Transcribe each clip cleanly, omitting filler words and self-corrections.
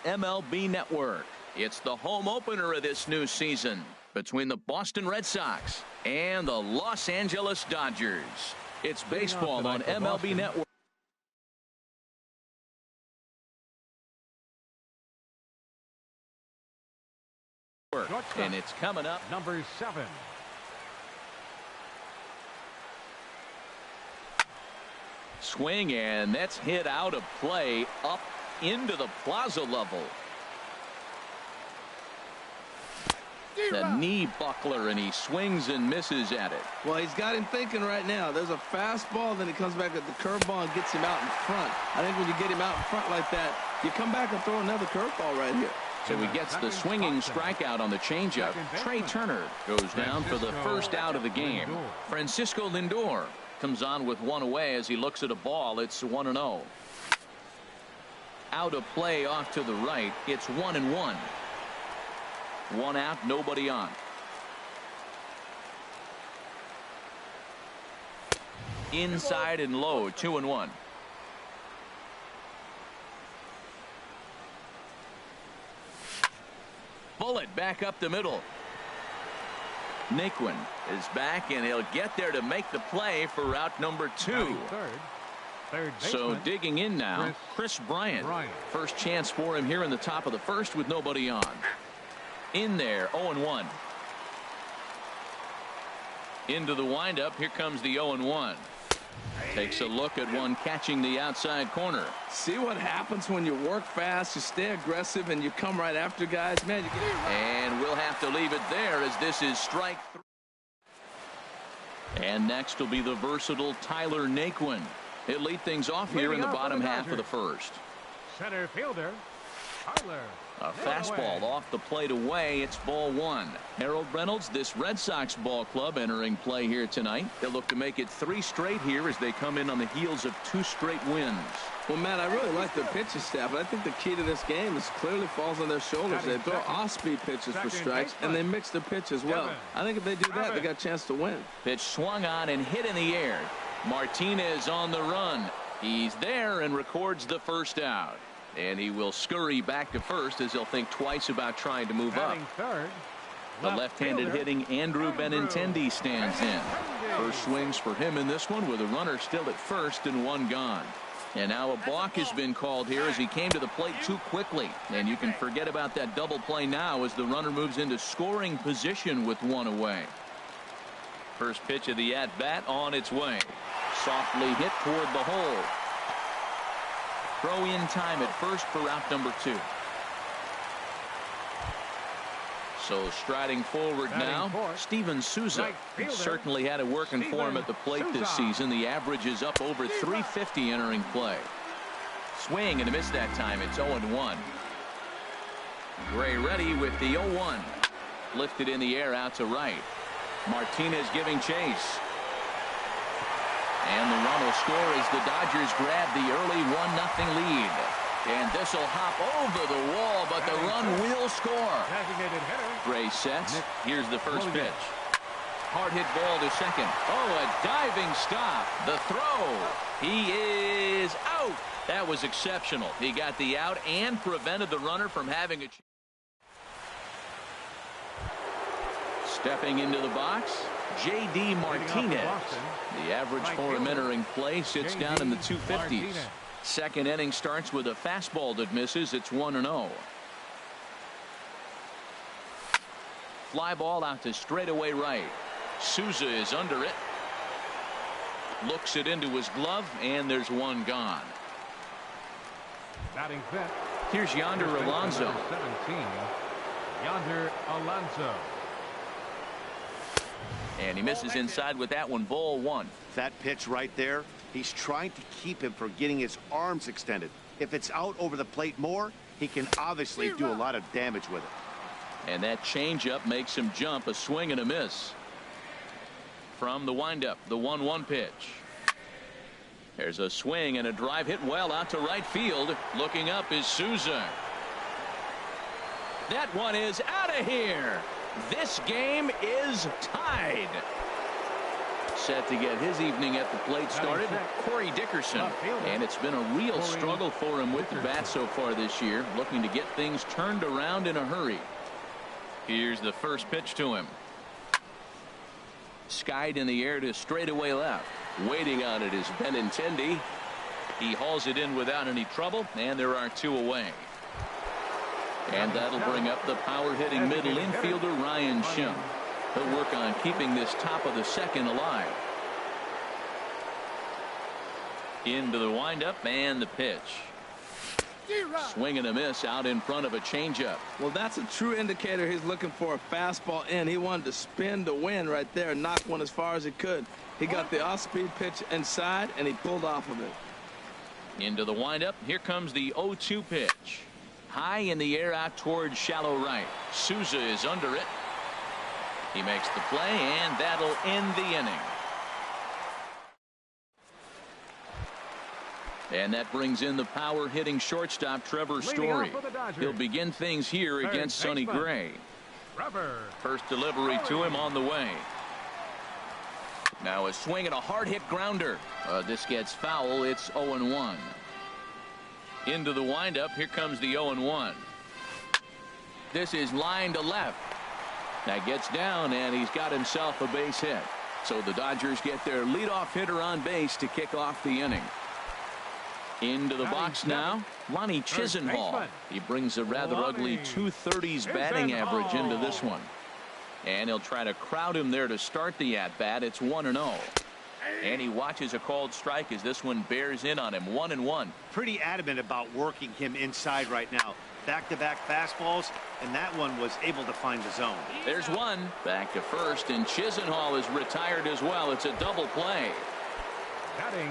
MLB Network. It's the home opener of this new season between the Boston Red Sox and the Los Angeles Dodgers. It's baseball on MLB Network. And it's coming up. Number 7. Swing, and that's hit out of play up into the plaza level. The knee buckler, and he swings and misses at it. Well, he's got him thinking right now. There's a fastball, then he comes back at the curveball and gets him out in front. I think when you get him out in front like that, you come back and throw another curveball right here. So he gets the swinging strikeout on the changeup. Trey Turner goes down for the first out of the game. Francisco Lindor comes on with one away as he looks at a ball. It's 1-0. Out of play off to the right. It's 1-1. One out, nobody on. Inside and low, 2-1. Bullet back up the middle. Naquin is back, and he'll get there to make the play for route number 2. So digging in now, Chris Bryant. First chance for him here in the top of the first with nobody on. In there, 0-1. Into the windup. Here comes the 0-1. Takes a look at one catching the outside corner. See what happens when you work fast, you stay aggressive, and you come right after guys. Man, you get... And we'll have to leave it there as this is strike 3. And next will be the versatile Tyler Naquin. He'll lead things off here in the bottom half of the first. Center fielder, Tyler. A fastball off the plate away. It's ball 1. Harold Reynolds, this Red Sox ball club entering play here tonight. They'll look to make it 3 straight here as they come in on the heels of 2 straight wins. Well, Matt, I really like their pitching staff, but I think the key to this game is clearly falls on their shoulders. They throw off-speed pitches for strikes, and they mix their pitch as well. I think if they do that, they got a chance to win. Pitch swung on and hit in the air. Martinez on the run. He's there and records the first out. And he will scurry back to first as he'll think twice about trying to move up. The left-handed hitting Andrew Benintendi stands in. First swings for him in this one with a runner still at first and 1 gone. And now a balk has been called here as he came to the plate too quickly. And you can forget about that double play now as the runner moves into scoring position with 1 away. First pitch of the at-bat on its way. Softly hit toward the hole. Throw in time at first for route number 2. So striding forward now, Sam Sie7e. He certainly had it working for him at the plate this season. The average is up over 350 entering play. Swing and a miss that time. It's 0-1. Gray ready with the 0-1. Lifted in the air out to right. Martinez giving chase. And the run will score as the Dodgers grab the early 1-0 lead. And this will hop over the wall, but the run will score. Gray sets. Here's the first pitch. Hard hit ball to second. Oh, a diving stop. The throw. He is out. That was exceptional. He got the out and prevented the runner from having a chance. Stepping into the box, J.D. Martinez. The average for him entering play sits down in the 250s. Second inning starts with a fastball that misses. It's 1-0. Fly ball out to straightaway right. Souza is under it. Looks it into his glove, and there's 1 gone. Batting fifth. Here's Yonder Alonso. 17. Yonder Alonso. And he misses inside with that one. Ball 1. That pitch right there, he's trying to keep him from getting his arms extended. If it's out over the plate more, he can obviously do a lot of damage with it. And that changeup makes him jump. A swing and a miss. From the windup, the 1-1 pitch. There's a swing and a drive hit well out to right field. Looking up is Souza. That one is out of here. This game is tied. Set to get his evening at the plate started, Corey Dickerson. And it's been a real struggle for him with the bat so far this year, looking to get things turned around in a hurry. Here's the first pitch to him. Skied in the air to straightaway left. Waiting on it is Benintendi. He hauls it in without any trouble, and there are 2 away. And that'll bring up the power-hitting middle infielder Ryan Shum. He'll work on keeping this top of the second alive. Into the windup and the pitch. Swing and a miss out in front of a changeup. Well, that's a true indicator he's looking for a fastball in. He wanted to spin to win right there and knock one as far as he could. He got the off-speed pitch inside, and he pulled off of it. Into the windup. Here comes the 0-2 pitch. High in the air out towards shallow right. Souza is under it. He makes the play, and that'll end the inning. And that brings in the power-hitting shortstop Trevor Story. He'll begin things here against Sonny Gray. First delivery to him on the way. Now a swing and a hard-hit grounder. This gets foul. It's 0-1. Into the windup. Here comes the 0-1. This is line to left. That gets down, and he's got himself a base hit. So the Dodgers get their leadoff hitter on base to kick off the inning. Into the box now, Lonnie Chisenhall. He brings a rather ugly 230s batting average into this one. And he'll try to crowd him there to start the at-bat. It's 1-0. And he watches a called strike as this one bears in on him. 1-1. Pretty adamant about working him inside right now. Back-to-back fastballs, and that one was able to find the zone. There's one. Back to first, and Chisenhall is retired as well. It's a double play.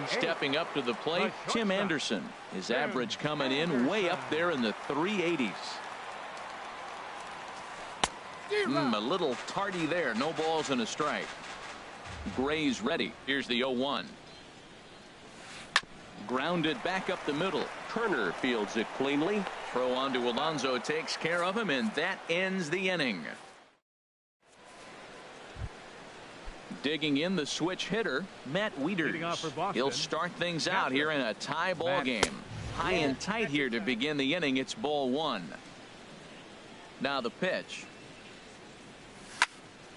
Stepping up to the plate, Tim Anderson. His average coming in way up there in the 380s. A little tardy there. No balls and a strike. Gray's ready. Here's the 0-1. Grounded back up the middle. Turner fields it cleanly. Throw on to Alonso takes care of him, and that ends the inning. Digging in the switch hitter, Matt Wieters. He'll start things out here in a tie ball game. High and tight here to begin the inning. It's ball 1. Now the pitch.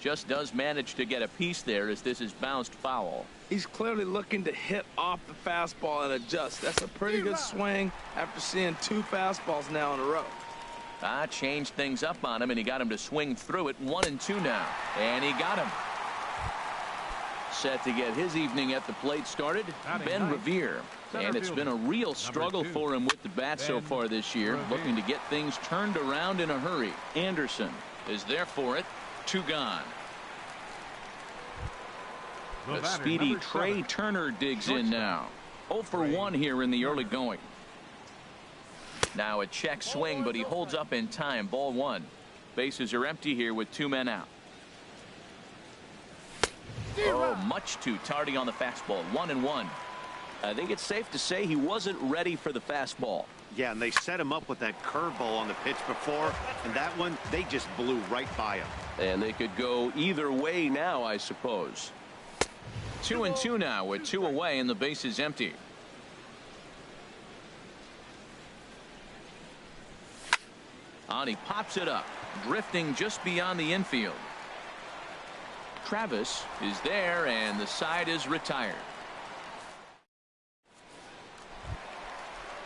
Just does manage to get a piece there as this is bounced foul. He's clearly looking to hit off the fastball and adjust. That's a pretty good swing after seeing 2 fastballs now in a row. Changed things up on him, and he got him to swing through it. 1-2 now. And he got him. Set to get his evening at the plate started, Ben Revere. And it's been a real struggle for him with the bat so far this year, looking to get things turned around in a hurry. Anderson is there for it. 2 gone. The speedy Trey Turner digs in now. 0 for 1 here in the early going. Now a check swing, but he holds up in time. Ball 1. Bases are empty here with 2 men out. Oh, much too tardy on the fastball. 1-1. I think it's safe to say he wasn't ready for the fastball. Yeah, and they set him up with that curveball on the pitch before, and that one, they just blew right by him. And they could go either way now, I suppose. 2-2 now with 2 away and the base is empty. He pops it up, drifting just beyond the infield. Travis is there, and the side is retired.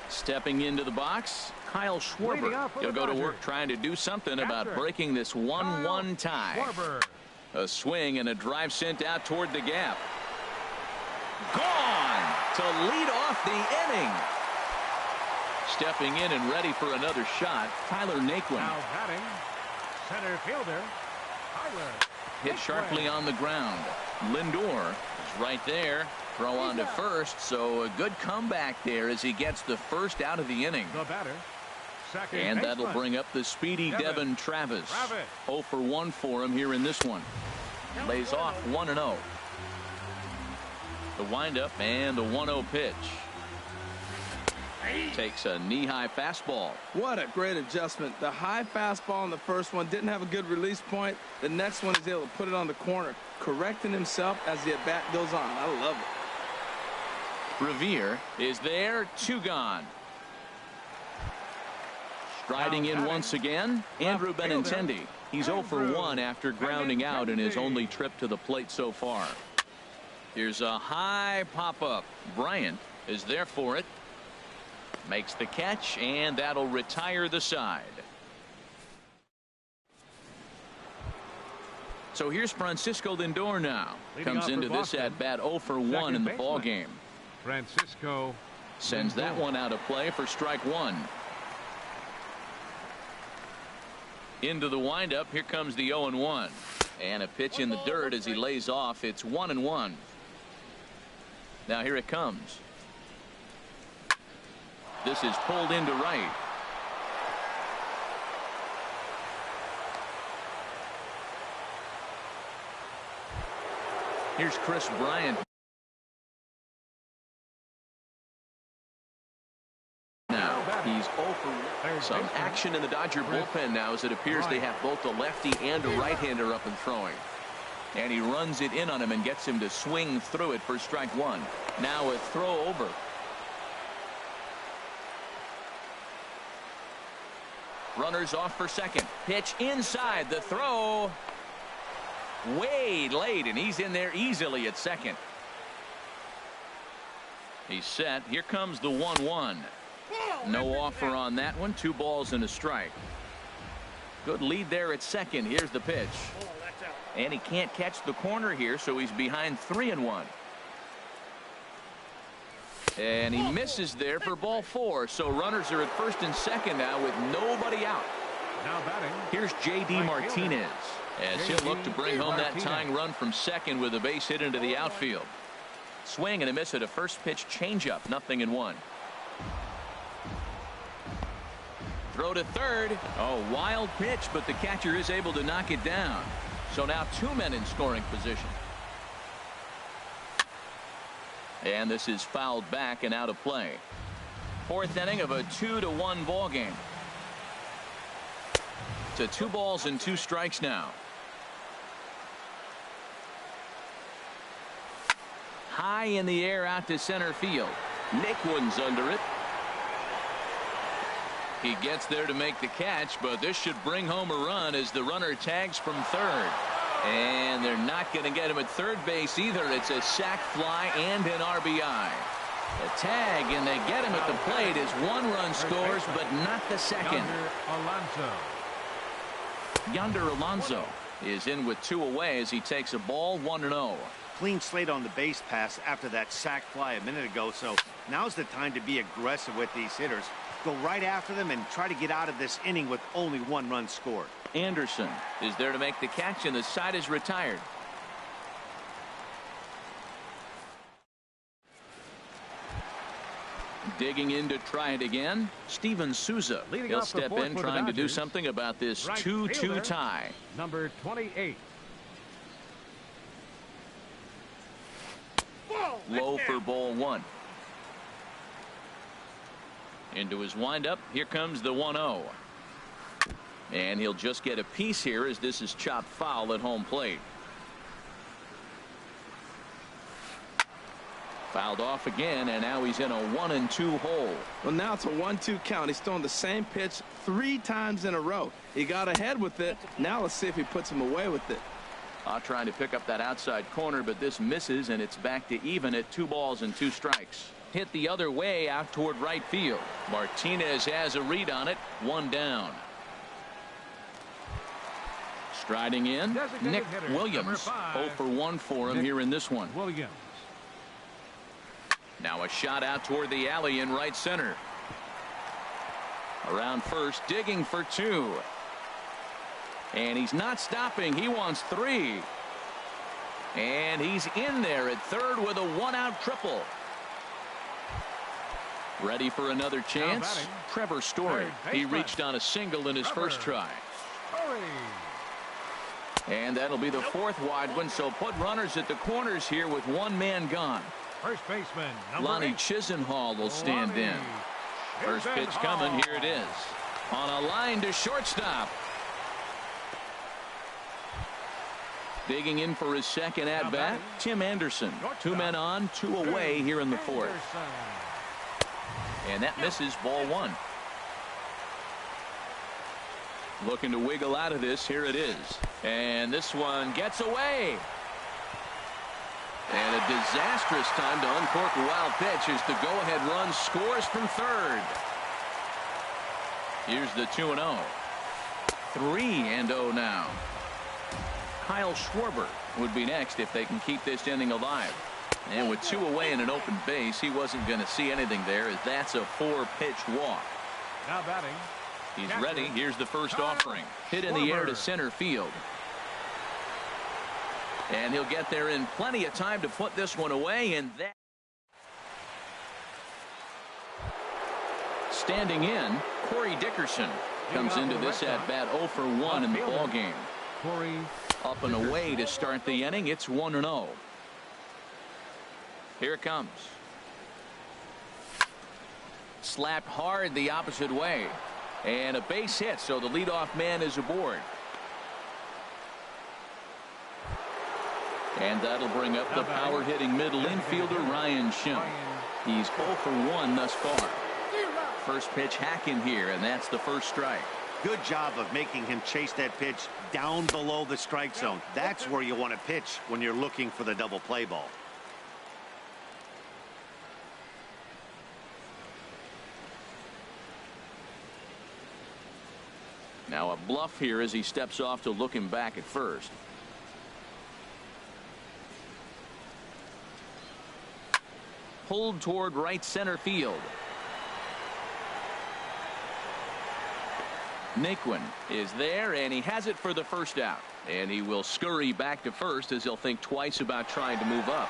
Stepping into the box, Kyle Schwarber. He'll go to work trying to do something about breaking this 1-1 tie. A swing and a drive sent out toward the gap. Gone to lead off the inning. Stepping in and ready for another shot, Tyler Naquin. Now batting, center fielder, Tyler. Hit sharply on the ground. Lindor is right there. Throw on to first, so a good comeback there as he gets the first out of the inning. The batter, second and that'll baseman. bring up the speedy Devin Travis. 0 for 1 for him here in this one. Lays off 1-0. The windup and the 1-0 pitch. Takes a knee-high fastball. What a great adjustment. The high fastball in the first one didn't have a good release point. The next one is able to put it on the corner, correcting himself as the at-bat goes on. I love it. Revere is there, 2 gone. Striding in once again, Andrew Benintendi. He's 0 for 1 after grounding out in his only trip to the plate so far. Here's a high pop-up. Bryant is there for it. Makes the catch, and that'll retire the side. So here's Francisco Lindor now. Comes into this at-bat 0 for 1 in the ball game. Francisco sends that one out of play for strike 1. Into the windup. Here comes the 0-1. And a pitch in the dirt as he lays off. It's 1-1. Now here it comes. This is pulled into right. Here's Chris Bryant. Now he's 0 for some action in the Dodger bullpen now, as it appears they have both a lefty and a right-hander up and throwing. And he runs it in on him and gets him to swing through it for strike 1. Now a throw over. Runners off for second. Pitch inside. The throw way late, and he's in there easily at second. He's set. Here comes the 1-1. No offer on that one. 2 balls and a strike. Good lead there at second. Here's the pitch. And he can't catch the corner here, so he's behind 3-1. And he misses there for ball 4. So runners are at first and second now with nobody out. Now batting. Here's J.D. Martinez as he'll look to bring home that tying run from second with a base hit into the outfield. Swing and a miss at a first pitch changeup. 0-1. Throw to third. Oh, wild pitch, but the catcher is able to knock it down. So now 2 men in scoring position. And this is fouled back and out of play. 4th inning of a 2-1 ball game. To 2 balls and 2 strikes now. High in the air out to center field. Nick Wood's under it. He gets there to make the catch, but this should bring home a run as the runner tags from third. And they're not going to get him at third base either. It's a sac fly and an RBI. The tag, and they get him at the plate as 1 run scores, but not the second. Yonder Alonso is in with 2 away as he takes a ball. 1-0. Clean slate on the base pass after that sac fly a minute ago, so now's the time to be aggressive with these hitters. Go right after them and try to get out of this inning with only 1 run scored. Anderson is there to make the catch, and the side is retired. Digging in to try it again, Sam Sie7e. He'll step in trying to do something about this 2-2 tie. Number 28. Low for ball 1. Into his windup. Here comes the 1-0. And he'll just get a piece here as this is chopped foul at home plate. Fouled off again, and now he's in a 1-2 hole. Well, now it's a 1-2 count. He's throwing the same pitch 3 times in a row. He got ahead with it. Now let's see if he puts him away with it. Trying to pick up that outside corner, but this misses, and it's back to even at 2 balls and 2 strikes. Hit the other way out toward right field. Martinez has a read on it. 1 down. Striding in, Nick Williams. 0 for 1 for him here in this one. Williams. Now a shot out toward the alley in right center. Around first, digging for 2. And he's not stopping. He wants 3. And he's in there at third with a 1-out triple. Ready for another chance. Trevor Story. He reached on a single in his first try. And that'll be the 4th wide one, so put runners at the corners here with 1 man gone. First baseman, Lonnie Chisenhall will stand in. First pitch coming. Here it is. On a line to shortstop. Digging in for his second at-bat, Tim Anderson. 2 men on, 2 away here in the 4th. And that misses, ball 1. Looking to wiggle out of this. Here it is. And this one gets away. And a disastrous time to uncork a wild pitch as the go-ahead run scores from third. Here's the 2-0. 3-0 now. Kyle Schwarber would be next if they can keep this inning alive. And with 2 away and an open base, he wasn't going to see anything there, as that's a 4-pitch walk. Now batting. He's ready. Here's the first offering. Hit in the air to center field. And he'll get there in plenty of time to put this one away. And that. Standing in, Corey Dickerson comes into this at bat 0 for 1 in the ball game. Corey up and away to start the inning. It's 1-0. Here it comes. Slapped hard the opposite way. And a base hit, so the leadoff man is aboard. And that'll bring up the power-hitting middle infielder, Ryan Schimm. He's 0 for 1 thus far. First pitch hacking here, and that's the first strike. Good job of making him chase that pitch down below the strike zone. That's where you want to pitch when you're looking for the double play ball. Now a bluff here as he steps off to look him back at first. Pulled toward right center field. Naquin is there, and he has it for the first out. And he will scurry back to first as he'll think twice about trying to move up.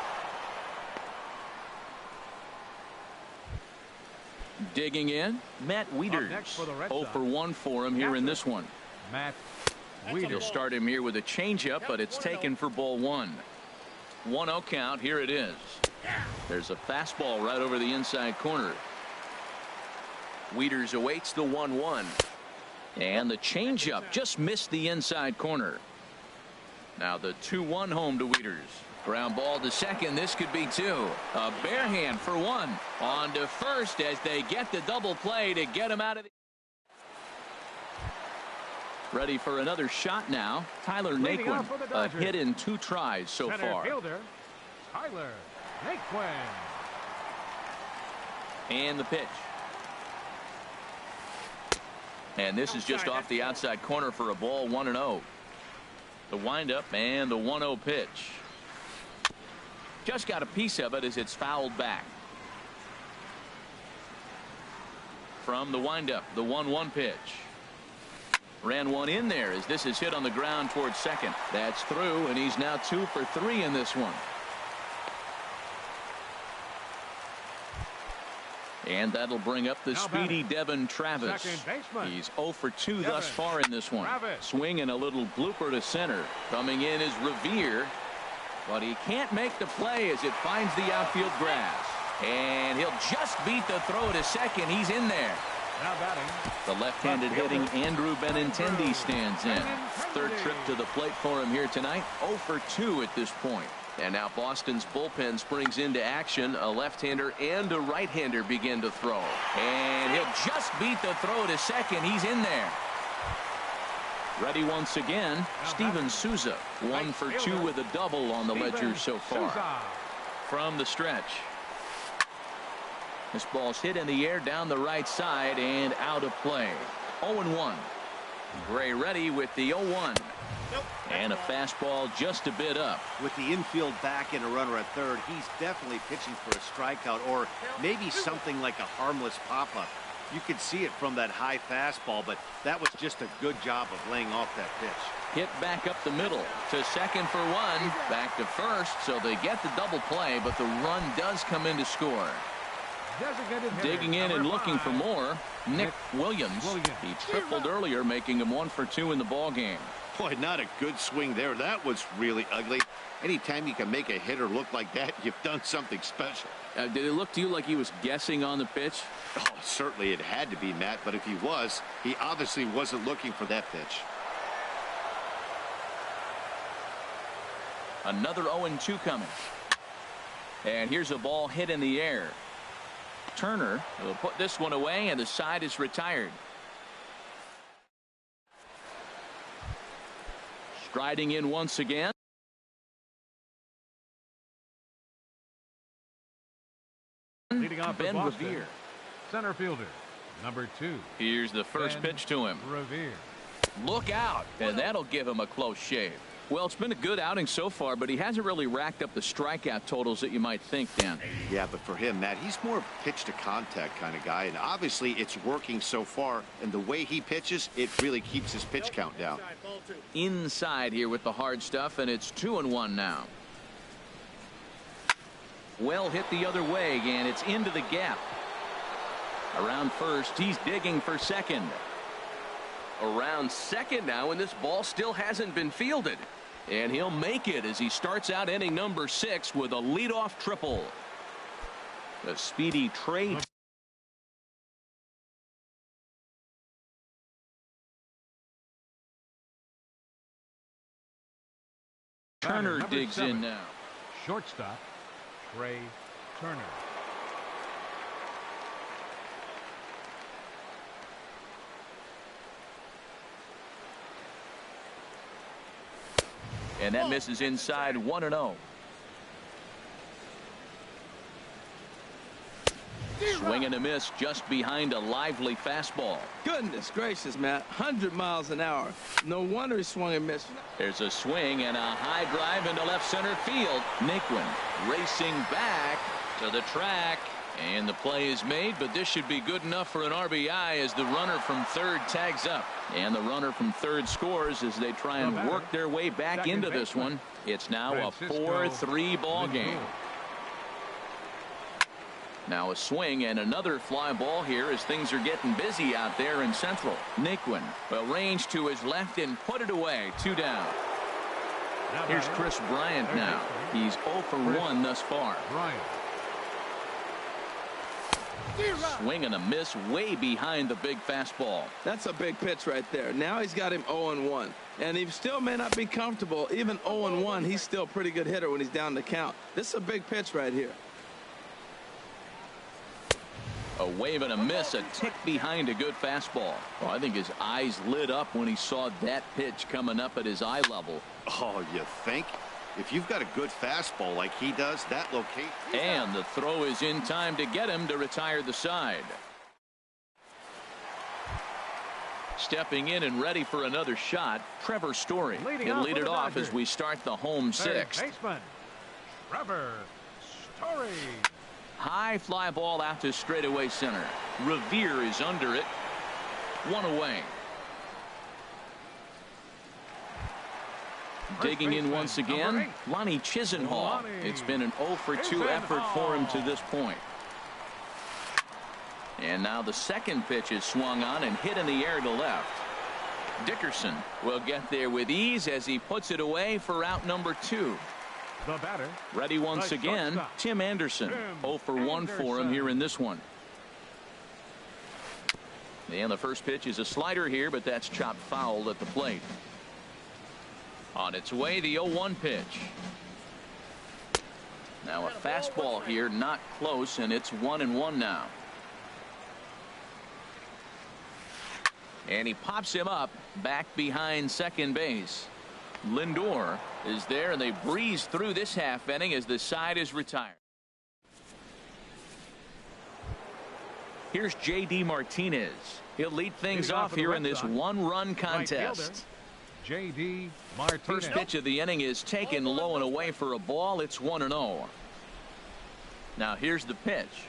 Digging in, Matt Wieters. 0 for 1 for him here in this one. Matt Wieters. He'll start him here with a changeup, but it's taken for ball 1. 1-0 count. Here it is. There's a fastball right over the inside corner. Wieters awaits the 1-1. And the changeup just missed the inside corner. Now the 2-1 home to Wieters. Ground ball to second. This could be 2. A bare hand for 1. On to first as they get the double play to get him out of the. Ready for another shot now. Tyler Naquin. A hit in 2 tries so far. Fielder, Tyler Naquin. And the pitch. And this is just off the outside corner for a ball. 1-0. The windup and the 1-0 pitch. Just got a piece of it as it's fouled back. From the windup, the 1-1 pitch. Ran one in there as this is hit on the ground towards second. That's through, and he's now 2 for 3 in this one. And that'll bring up the speedy Devin Travis. He's 0 for 2 thus far in this one. Swing and a little blooper to center. Coming in is Revere, but he can't make the play as it finds the outfield grass. And he'll just beat the throw to second. He's in there. Now batting. The left-handed hitting Andrew Benintendi stands in. Third trip to the plate for him here tonight. 0 for 2 at this point. And now Boston's bullpen springs into action. A left-hander and a right-hander begin to throw. And he'll just beat the throw to second. He's in there. Ready once again, Steven Souza. 1 for 2 with a double on the ledger so far. From the stretch. This ball's hit in the air down the right side and out of play. 0-1. Gray ready with the 0-1. And a fastball just a bit up. With the infield back and a runner at third, he's definitely pitching for a strikeout or maybe something like a harmless pop-up. You could see it from that high fastball, but that was just a good job of laying off that pitch. Hit back up the middle to second for 1. Back to first, so they get the double play, but the run does come in to score. Designated hitter, Digging in and number looking for 5. more, Nick Williams. He tripled earlier, making him 1 for 2 in the ball game. Boy, not a good swing there. That was really ugly. Anytime you can make a hitter look like that, you've done something special. Did it look to you like he was guessing on the pitch? Oh, certainly it had to be, Matt, but if he was, he obviously wasn't looking for that pitch. Another 0-2 coming. And here's a ball hit in the air. Turner will put this one away, and the side is retired. Striding in once again. Leading off for Ben Boston, Revere. center fielder, number 2. Here's the first pitch to him. Revere. Look out, and that'll give him a close shave. Well, it's been a good outing so far, but he hasn't really racked up the strikeout totals that you might think, Dan. Yeah, but for him, Matt, he's more of a pitch to contact kind of guy, and obviously it's working so far, and the way he pitches, it really keeps his pitch count down. Inside here with the hard stuff, and it's 2-1 now. Well hit the other way, and it's into the gap. Around first, he's digging for second. Around second now, and this ball still hasn't been fielded. And he'll make it as he starts out inning number 6 with a leadoff triple. The speedy trade. Turner digs in now. Shortstop, Trey Turner. And that misses inside. 1-0. Swing and a miss just behind a lively fastball. Goodness gracious, Matt. 100 miles an hour. No wonder he swung and missed. There's a swing and a high drive into left center field. Naquin racing back to the track. And the play is made, but this should be good enough for an RBI as the runner from third tags up. And the runner from third scores as they try and work their way back into this one. It's now a 4-3 ball game. Now a swing and another fly ball here as things are getting busy out there in Central. Naquin will range to his left and put it away. 2 down. Here's Chris Bryant now. He's 0 for 1 thus far. Swing and a miss way behind the big fastball. That's a big pitch right there. Now he's got him 0-1. And he still may not be comfortable. Even 0-1, he's still a pretty good hitter when he's down the count. This is a big pitch right here. A wave and a miss, a tick behind a good fastball. Well, I think his eyes lit up when he saw that pitch coming up at his eye level. Oh, you think? If you've got a good fastball like he does, that location. And the throw is in time to get him to retire the side. Stepping in and ready for another shot, Trevor Story. He'll lead it off as we start the home 6th. Baseman, Trevor Story. High fly ball out to straightaway center. Revere is under it. 1 away. Digging in once again, Lonnie Chisenhall. It's been an 0 for 2 effort for him to this point. And now the second pitch is swung on and hit in the air to left. Dickerson will get there with ease as he puts it away for out number 2. The batter. Ready once again, Tim Anderson. 0 for 1 for him here in this one. And the first pitch is a slider here, but that's chopped foul at the plate. On its way, the 0-1 pitch. Now a fastball here, not close, and it's 1-1 now. And he pops him up back behind second base. Lindor is there, and they breeze through this half inning as the side is retired. Here's J.D. Martinez. He'll lead things off here in this one-run contest. J.D. Martinez. First pitch of the inning is taken low and away for a ball. It's 1-0. Now here's the pitch.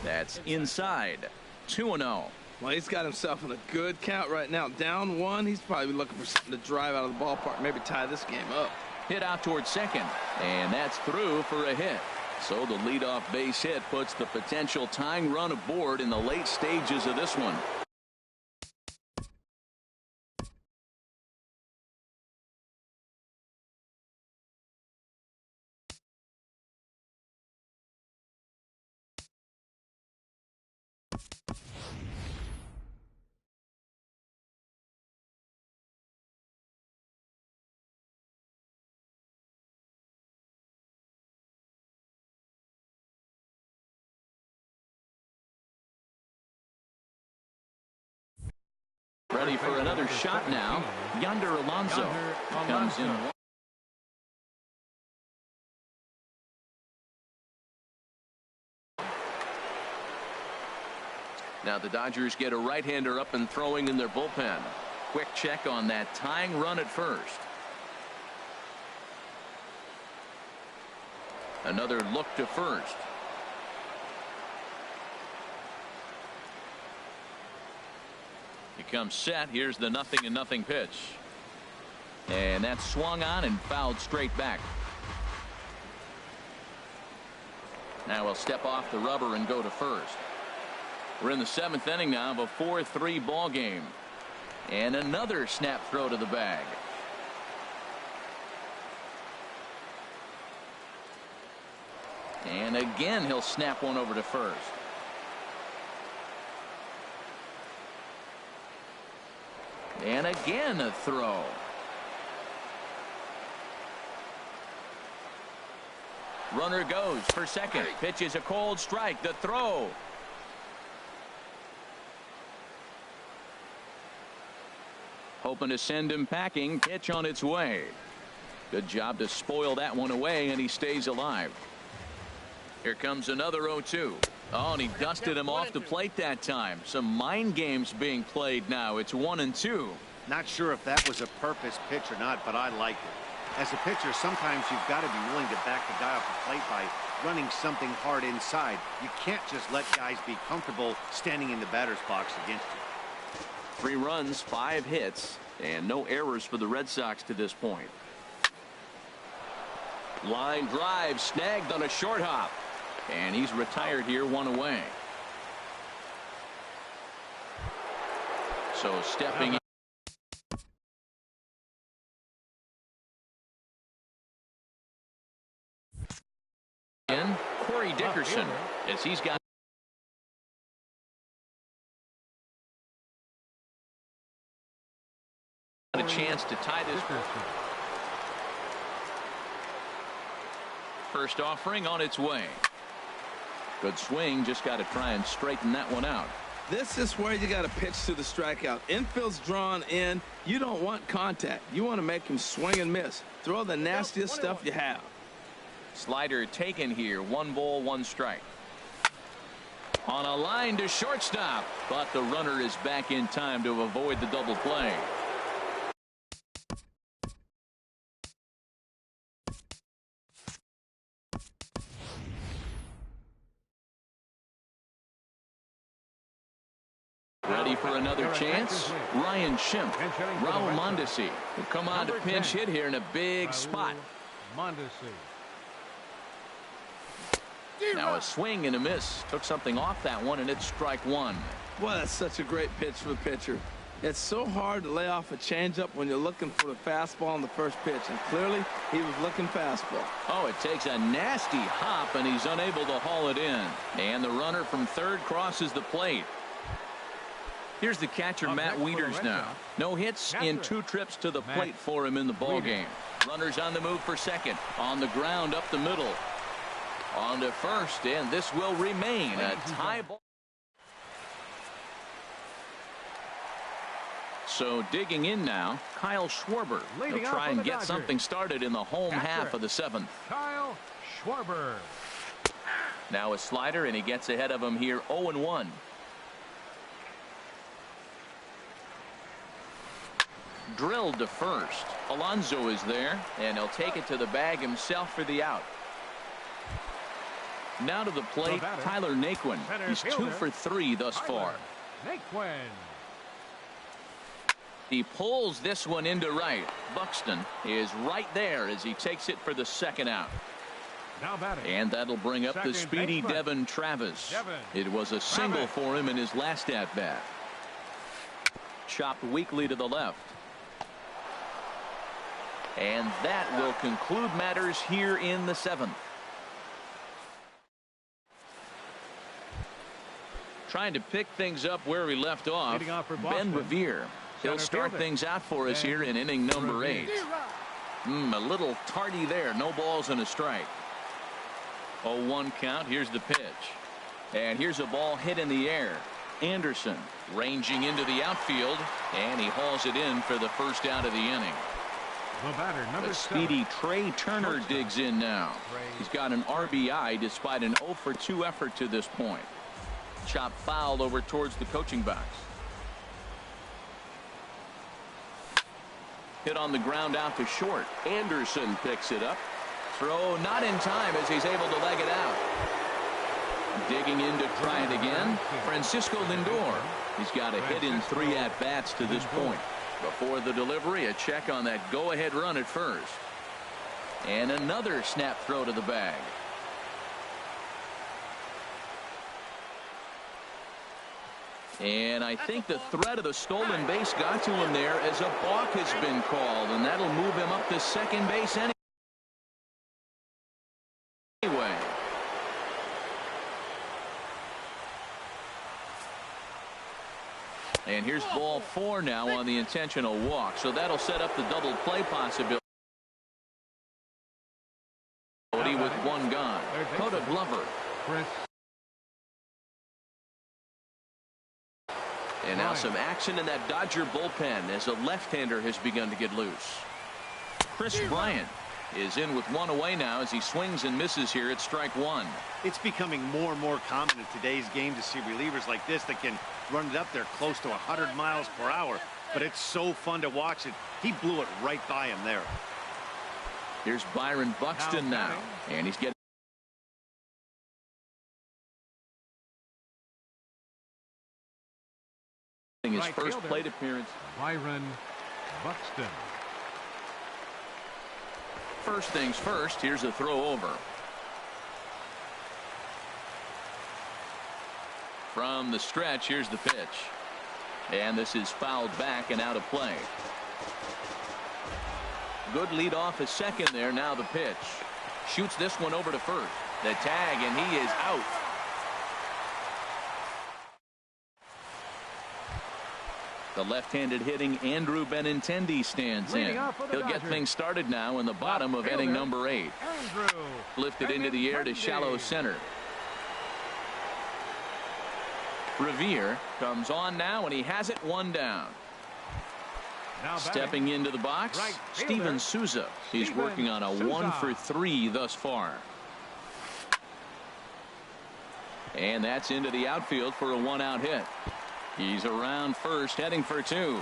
That's inside. 2-0. Well, he's got himself in a good count right now. Down 1, he's probably looking for something to drive out of the ballpark, maybe tie this game up. Hit out towards second, and that's through for a hit. So the leadoff base hit puts the potential tying run aboard in the late stages of this one. Ready for another shot now. Yonder Alonso comes in. Now the Dodgers get a right-hander up and throwing in their bullpen. Quick check on that tying run at first. Another look to first. He comes set. Here's the 0-0 pitch. And that's swung on and fouled straight back. Now he'll step off the rubber and go to first. We're in the 7th inning now of a 4-3 ball game. And another snap throw to the bag. And again he'll snap one over to first. And again a throw. Runner goes for second. Pitch is a cold strike. The throw. Hoping to send him packing. Pitch on its way. Good job to spoil that one away, and he stays alive. Here comes another 0-2. Oh, and he dusted him off the plate that time. Some mind games being played now. It's 1-2. Not sure if that was a purpose pitch or not, but I like it. As a pitcher, sometimes you've got to be willing to back the guy off the plate by running something hard inside. You can't just let guys be comfortable standing in the batter's box against you. 3 runs, 5 hits, and no errors for the Red Sox to this point. Line drive snagged on a short hop. And he's retired here, 1 away. So stepping in, Corey Dickerson, as he's got a chance to tie this. First offering on its way. Good swing, just got to try and straighten that one out. This is where you got to pitch to the strikeout. Infield's drawn in. You don't want contact. You want to make him swing and miss. Throw the nastiest stuff you have. Slider taken here. 1 ball, 1 strike. On a line to shortstop, but the runner is back in time to avoid the double play. Ready for another chance? Ryan Schimpf. Raul Mondesi will come on to pinch hit here in a big spot. Now a swing and a miss. Took something off that one, and it's strike 1. Boy, that's such a great pitch for the pitcher. It's so hard to lay off a changeup when you're looking for the fastball on the first pitch, and clearly he was looking fastball. Oh, it takes a nasty hop, and he's unable to haul it in. And the runner from third crosses the plate. Here's the catcher, Matt Wieters now. No hits in 2 trips to the plate for him in the ball game. Runners on the move for second. On the ground up the middle. On to first, and this will remain a tie ball. So digging in now, Kyle Schwarber. He'll try and get something started in the home half of the 7th. Kyle Schwarber. Now a slider, and he gets ahead of him here 0-1. Drilled to first. Alonso is there, and he'll take it to the bag himself for the out. Now to the plate, Tyler Naquin. He's 2 for 3 thus far. Naquin. He pulls this one into right. Buxton is right there as he takes it for the 2nd out. Now batting. And that'll bring up the Second speedy baseman. Devin Travis. Devin It was a single Travis. for him in his last at-bat. Chopped weakly to the left. And that will conclude matters here in the 7th. Trying to pick things up where we left off, Leading off for Ben Boston. Revere. He'll Center start fielder. things out for us Ben here in inning number Revere. 8. A little tardy there. No balls and a strike. 0-1 count. Here's the pitch. And here's a ball hit in the air. Anderson ranging into the outfield, and he hauls it in for the first out of the inning. The batter, number The 7. speedy Trey Turner Shortstop. digs in now. Trey. He's got an RBI despite an 0 for 2 effort to this point. Chop foul over towards the coaching box. Hit on the ground out to short. Anderson picks it up. Throw not in time as he's able to leg it out. Digging in to try it again, Francisco Lindor. He's got a hit in 3 at-bats to this point. Before the delivery, a check on that go-ahead run at first. And another snap throw to the bag. And I think the threat of the stolen base got to him there as a balk has been called, and that'll move him up to second base anyway. And here's ball 4 now on the intentional walk, so that'll set up the double play possibility with 1 gone. Coda Glover. Chris. And now some action in that Dodger bullpen as a left-hander has begun to get loose. Chris Bryant is in with 1 away now as he swings and misses here at strike 1. It's becoming more and more common in today's game to see relievers like this that can run it up there close to 100 miles per hour. But it's so fun to watch it. He blew it right by him there. Here's Byron Buxton now, and he's getting his Right first fielder. plate appearance. Byron Buxton. First things first, here's a throw over. From the stretch, here's the pitch. And this is fouled back and out of play. Good lead off at second there. Now the pitch. Shoots this one over to first. The tag, and he is out. The left-handed hitting Andrew Benintendi stands in. Leading off for the He'll get Dodgers. things started now in the bottom of inning number 8. Andrew Lifted into the air to Benintendi. shallow center. Revere comes on now, and he has it 1 down. Now Stepping into the box, Right Steven fielder. Souza. He's Steven working on a Souza. 1 for 3 thus far. And that's into the outfield for a 1-out hit. He's around first, heading for 2.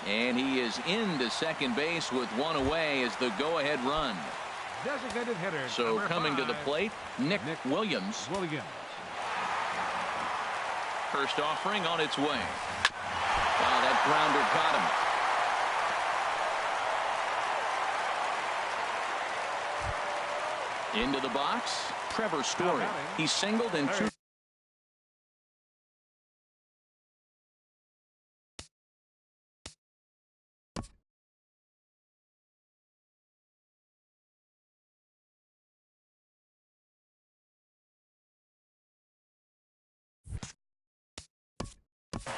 And he is into second base with 1 away as the go-ahead run. Designated hitter. So number coming to the 5, plate, Nick Williams. Williams. First offering on its way. Wow, that grounder caught him. Into the box, Trevor Story. He singled in 2.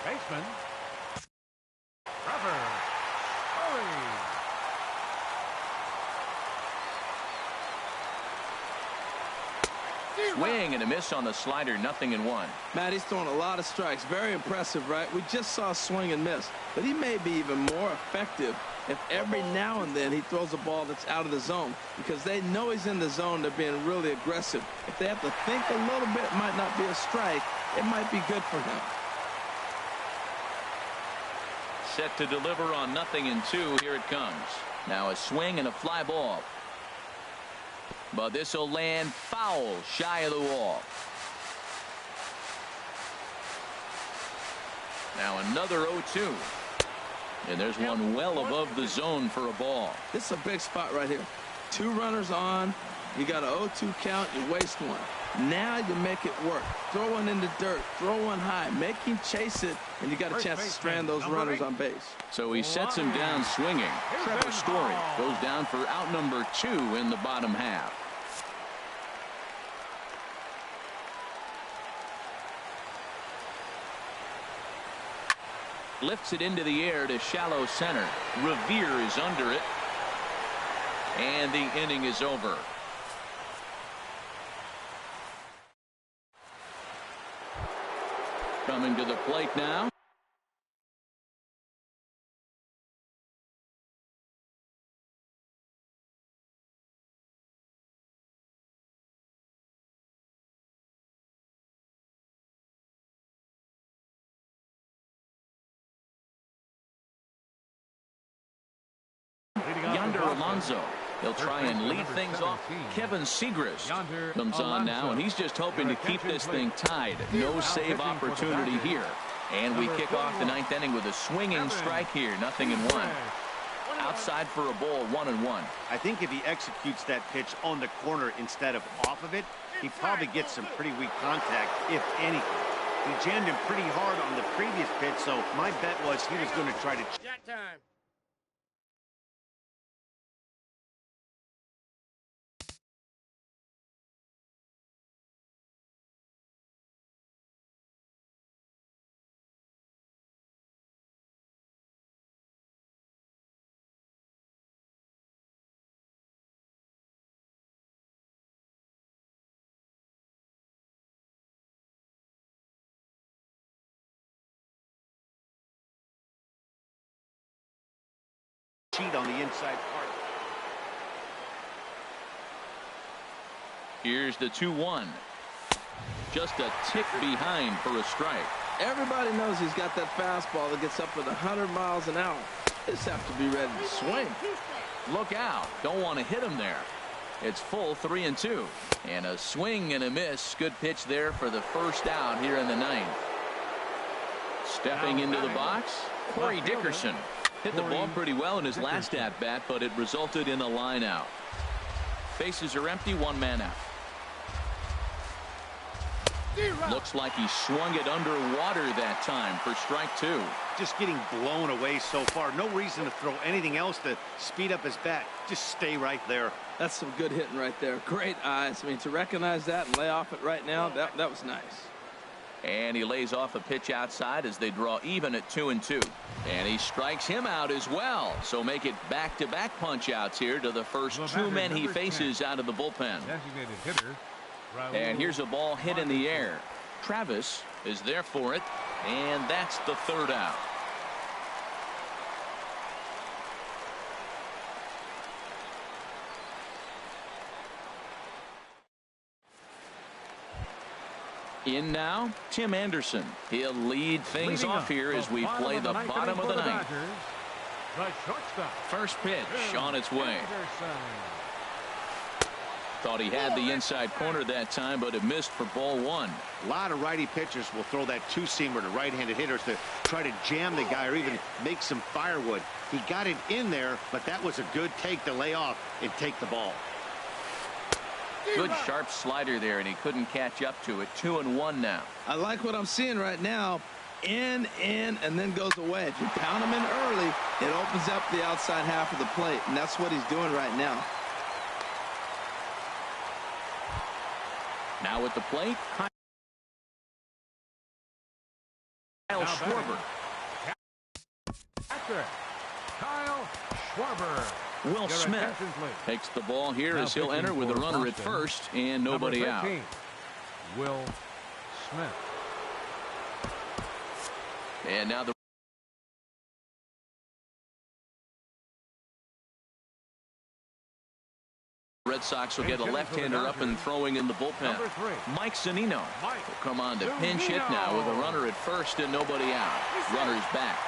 Baseman. Trevor Story. Swing and a miss on the slider, 0-1. Matt, he's throwing a lot of strikes. Very impressive, right? We just saw swing and miss. But he may be even more effective if every now and then he throws a ball that's out of the zone. Because they know he's in the zone. They're being really aggressive. If they have to think a little bit, it might not be a strike. It might be good for him. Set to deliver on 0-2. Here it comes. Now a swing and a fly ball. But this will land foul shy of the wall. Now another 0-2. And there's one well above the zone for a ball. This is a big spot right here. 2 runners on. You got an 0-2 count. You waste one. Now you make it work. Throw one in the dirt. Throw one high. Make him chase it, and you got a chance to strand those runners on base. So he sets him down swinging. Trevor Story goes down for out number 2 in the bottom half. Lifts it into the air to shallow center. Revere is under it. And the inning is over. Coming to the plate now. Yonder Alonso. He'll try and lead things off. Kevin Segrist comes on now, and he's just hoping to keep this thing tied. No save opportunity here. And we kick off the 9th inning with a swinging strike here. 0-1. Outside for a ball, 1-1. I think if he executes that pitch on the corner instead of off of it, he probably gets some pretty weak contact, if anything. He jammed him pretty hard on the previous pitch, so my bet was he was going to try to... cheat on the inside part. Here's the 2-1. Just a tick behind for a strike. Everybody knows he's got that fastball that gets up at 100 miles an hour. Just have to be ready to swing. Look out. Don't want to hit him there. It's full 3-2. And a swing and a miss. Good pitch there for the first out here in the 9th. Stepping into the box, Corey Dickerson. Hit the ball pretty well in his last at-bat, but it resulted in a line out. Bases are empty, 1 man out. Looks like he swung it underwater that time for strike 2. Just getting blown away so far. No reason to throw anything else to speed up his bat. Just stay right there. That's some good hitting right there. Great eyes. I mean, to recognize that and lay off it right now, that was nice. And he lays off a pitch outside as they draw even at 2-2. And he strikes him out as well. So make it back-to-back punch-outs here to the first 2 men he faces out of the bullpen. And here's a ball hit in the air. Travis is there for it, and that's the 3rd out. In now, Tim Anderson. He'll lead things off here as we play the bottom of the 9th. First pitch on its way. Thought he had the inside corner that time, but it missed for ball 1. A lot of righty pitchers will throw that 2-seamer to right-handed hitters to try to jam the guy or even make some firewood. He got it in there, but that was a good take to lay off and take the ball. Good sharp slider there, and he couldn't catch up to it. 2-1 now. I like what I'm seeing right now. In, and then goes away. If you pound him in early, it opens up the outside half of the plate, and that's what he's doing right now. Now at the plate, Kyle Schwarber. Kyle Schwarber. Will Smith takes the ball here as he'll enter with a runner at first and nobody out. Will Smith. And now the Red Sox will get a left-hander up and throwing in the bullpen. Mike Zunino will come on to pinch hit now with a runner at first and nobody out. Runners back.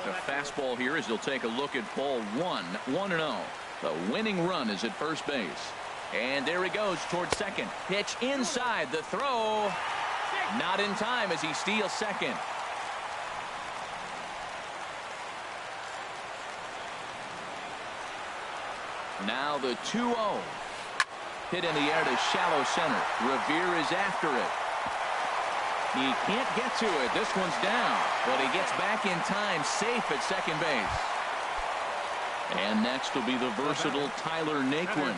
The fastball here as he'll take a look at ball 1. 1-0. The winning run is at first base. And there he goes towards second. Pitch inside. The throw. Not in time as he steals second. Now the 2-0. Hit in the air to shallow center. Revere is after it. He can't get to it. This one's down, but he gets back in time, safe at second base. And next will be the versatile Tyler Naquin,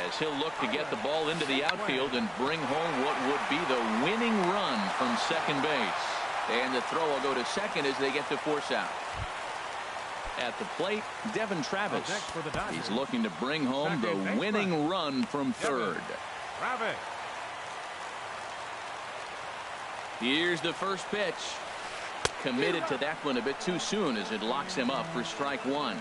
as he'll look to get the ball into the outfield and bring home what would be the winning run from second base. And the throw will go to second as they get to force out. At the plate, Devin Travis. He's looking to bring home the winning run from third. Here's the first pitch. Committed to that one a bit too soon as it locks him up for strike one.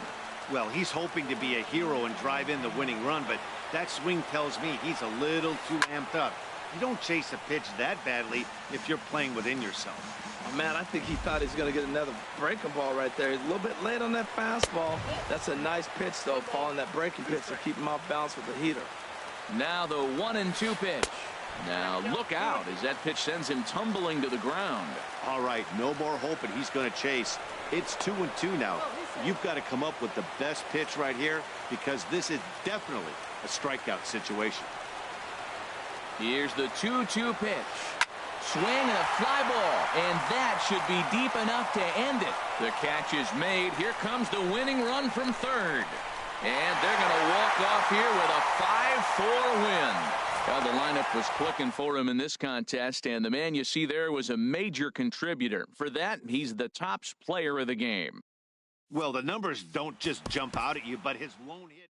Well, he's hoping to be a hero and drive in the winning run, but that swing tells me he's a little too amped up. You don't chase a pitch that badly if you're playing within yourself. Oh, man, I think he thought he's going to get another breaking ball right there. He's a little bit late on that fastball. That's a nice pitch, though, following that breaking pitch to keep him off balance with the heater. Now the 1-2 pitch. Now look out as that pitch sends him tumbling to the ground. All right, no more hoping he's going to chase. It's 2-2 now. You've got to come up with the best pitch right here because this is definitely a strikeout situation. Here's the 2-2 pitch. Swing and a fly ball, and that should be deep enough to end it. The catch is made. Here comes the winning run from third. And they're going to walk off here with a 5-4 win. Well, the lineup was clicking for him in this contest, and the man you see there was a major contributor. For that, he's the top player of the game. Well, the numbers don't just jump out at you, but his lone hit.